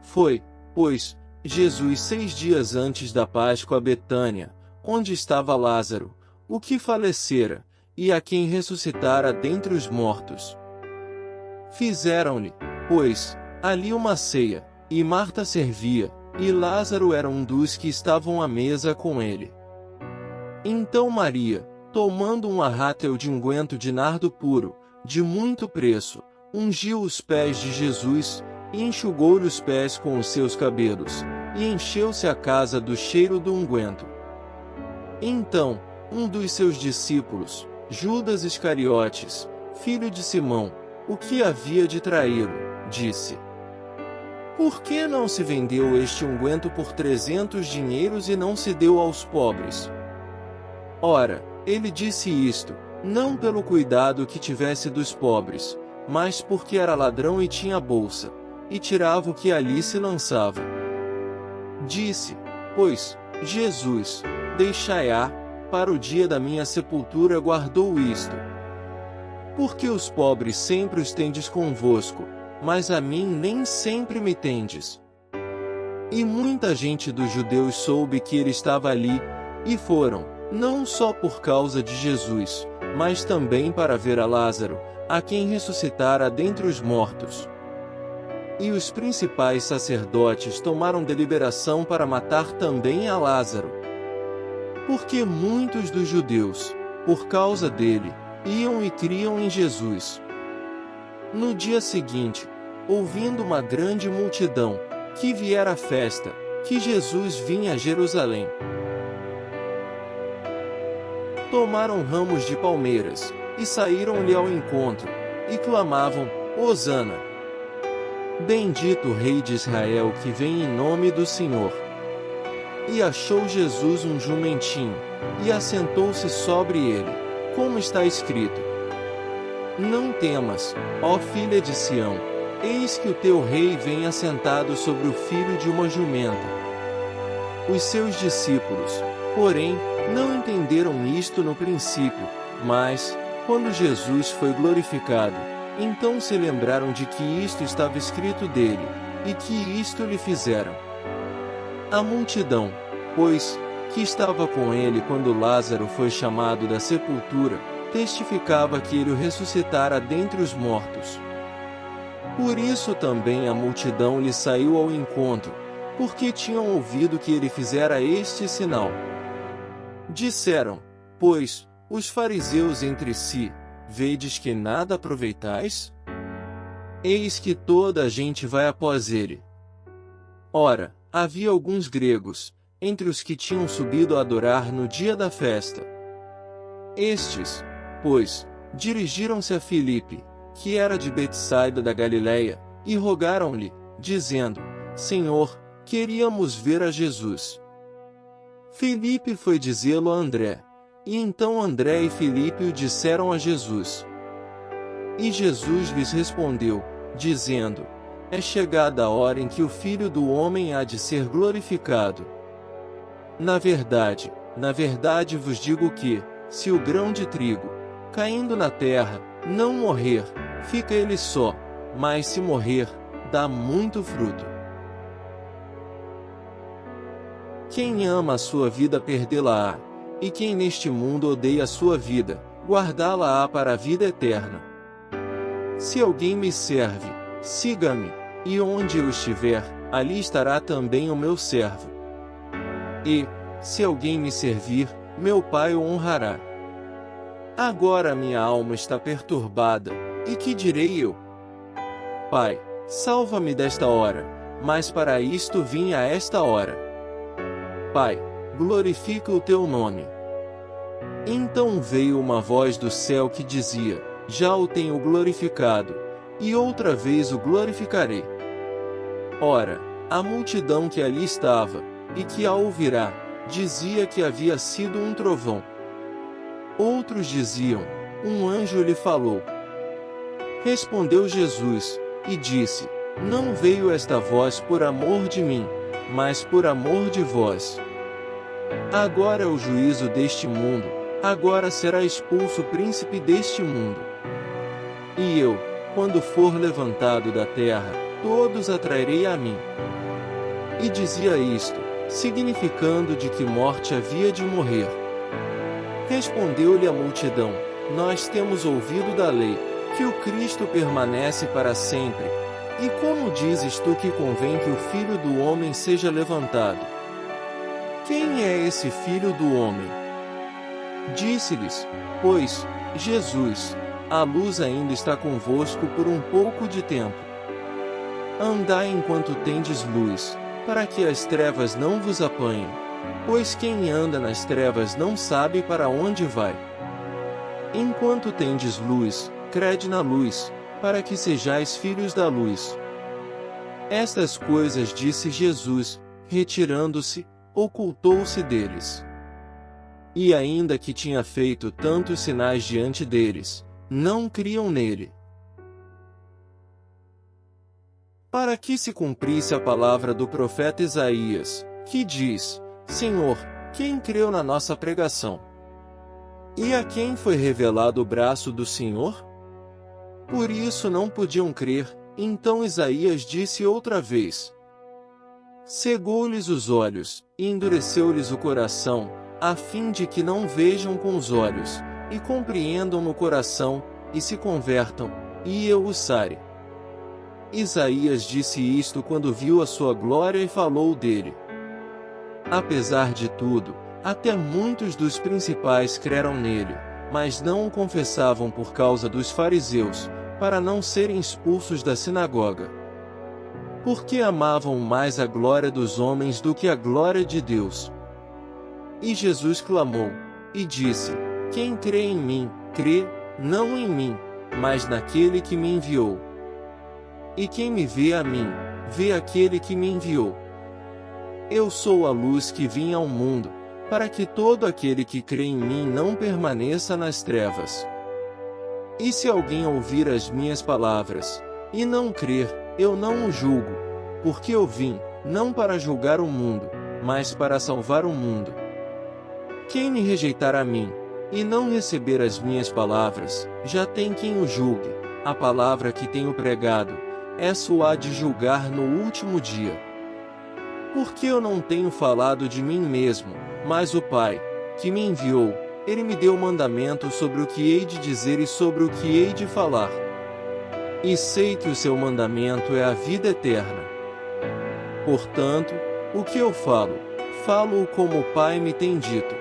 Foi, pois, Jesus 6 dias antes da Páscoa a Betânia, onde estava Lázaro, o que falecera, e a quem ressuscitara dentre os mortos. Fizeram-lhe, pois, ali uma ceia, e Marta servia, e Lázaro era um dos que estavam à mesa com ele. Então Maria, tomando um arrátel de unguento de nardo puro, de muito preço, ungiu os pés de Jesus, e enxugou-lhe os pés com os seus cabelos, e encheu-se a casa do cheiro do unguento. Então, um dos seus discípulos, Judas Iscariotes, filho de Simão, o que havia de traí-lo, disse: Por que não se vendeu este unguento por 300 dinheiros e não se deu aos pobres? Ora, ele disse isto, não pelo cuidado que tivesse dos pobres, mas porque era ladrão e tinha bolsa, e tirava o que ali se lançava. Disse, pois, Jesus, deixai-a, para o dia da minha sepultura guardou isto. Porque os pobres sempre os tendes convosco, mas a mim nem sempre me tendes. E muita gente dos judeus soube que ele estava ali, e foram, não só por causa de Jesus, mas também para ver a Lázaro, a quem ressuscitara dentre os mortos. E os principais sacerdotes tomaram deliberação para matar também a Lázaro. Porque muitos dos judeus, por causa dele, iam e criam em Jesus. No dia seguinte, ouvindo uma grande multidão, que viera à festa, que Jesus vinha a Jerusalém, tomaram ramos de palmeiras, e saíram-lhe ao encontro, e clamavam, Hosana! Bendito o Rei de Israel que vem em nome do Senhor. E achou Jesus um jumentinho, e assentou-se sobre ele, como está escrito: Não temas, ó filha de Sião, eis que o teu rei vem assentado sobre o filho de uma jumenta. Os seus discípulos, porém, não entenderam isto no princípio, mas, quando Jesus foi glorificado, então se lembraram de que isto estava escrito dele, e que isto lhe fizeram. A multidão, pois, que estava com ele quando Lázaro foi chamado da sepultura, testificava que ele o ressuscitara dentre os mortos. Por isso também a multidão lhe saiu ao encontro, porque tinham ouvido que ele fizera este sinal. Disseram, pois, os fariseus entre si, vedes que nada aproveitais? Eis que toda a gente vai após ele. Ora, havia alguns gregos, entre os que tinham subido a adorar no dia da festa. Estes, pois, dirigiram-se a Filipe, que era de Betsaida da Galileia, e rogaram-lhe, dizendo, Senhor, queríamos ver a Jesus. Filipe foi dizê-lo a André, e então André e Filipe o disseram a Jesus. E Jesus lhes respondeu, dizendo, É chegada a hora em que o Filho do Homem há de ser glorificado. Na verdade vos digo que, se o grão de trigo, caindo na terra, não morrer, fica ele só, mas se morrer, dá muito fruto. Quem ama a sua vida perdê-la-á, e quem neste mundo odeia a sua vida, guardá-la-á para a vida eterna. Se alguém me serve, siga-me, e onde eu estiver, ali estará também o meu servo. E, se alguém me servir, meu Pai o honrará. Agora minha alma está perturbada, e que direi eu? Pai, salva-me desta hora, mas para isto vim a esta hora. Pai, glorifica o teu nome. Então veio uma voz do céu que dizia, Já o tenho glorificado, e outra vez o glorificarei. Ora, a multidão que ali estava, e que a ouvirá, dizia que havia sido um trovão. Outros diziam, um anjo lhe falou. Respondeu Jesus, e disse, Não veio esta voz por amor de mim, mas por amor de vós. Agora é o juízo deste mundo, agora será expulso o príncipe deste mundo. E eu, quando for levantado da terra, todos atrairei a mim. E dizia isto, significando de que morte havia de morrer. Respondeu-lhe a multidão: Nós temos ouvido da lei, que o Cristo permanece para sempre. E como dizes tu que convém que o Filho do Homem seja levantado? Quem é esse Filho do Homem? Disse-lhes, pois, Jesus, a luz ainda está convosco por um pouco de tempo. Andai enquanto tendes luz, para que as trevas não vos apanhem, pois quem anda nas trevas não sabe para onde vai. Enquanto tendes luz, crede na luz, para que sejais filhos da luz. Estas coisas disse Jesus, retirando-se, ocultou-se deles. E ainda que tinha feito tantos sinais diante deles, não criam nele. Para que se cumprisse a palavra do profeta Isaías, que diz: Senhor, quem creu na nossa pregação? E a quem foi revelado o braço do Senhor? Por isso não podiam crer. Então Isaías disse outra vez: cegou-lhes os olhos, e endureceu-lhes o coração, a fim de que não vejam com os olhos, e compreendam no coração, e se convertam, e eu os sare. Isaías disse isto quando viu a sua glória e falou dele. Apesar de tudo, até muitos dos principais creram nele, mas não o confessavam por causa dos fariseus, para não serem expulsos da sinagoga. Porque amavam mais a glória dos homens do que a glória de Deus. E Jesus clamou, e disse: Quem crê em mim, crê, não em mim, mas naquele que me enviou. E quem me vê a mim, vê aquele que me enviou. Eu sou a luz que vim ao mundo, para que todo aquele que crê em mim não permaneça nas trevas. E se alguém ouvir as minhas palavras, e não crer, eu não o julgo, porque eu vim, não para julgar o mundo, mas para salvar o mundo. Quem me rejeitar a mim, e não receber as minhas palavras, já tem quem o julgue. A palavra que tenho pregado, essa o há de julgar no último dia. Porque eu não tenho falado de mim mesmo, mas o Pai, que me enviou, ele me deu mandamento sobre o que hei de dizer e sobre o que hei de falar. E sei que o seu mandamento é a vida eterna. Portanto, o que eu falo, falo-o como o Pai me tem dito.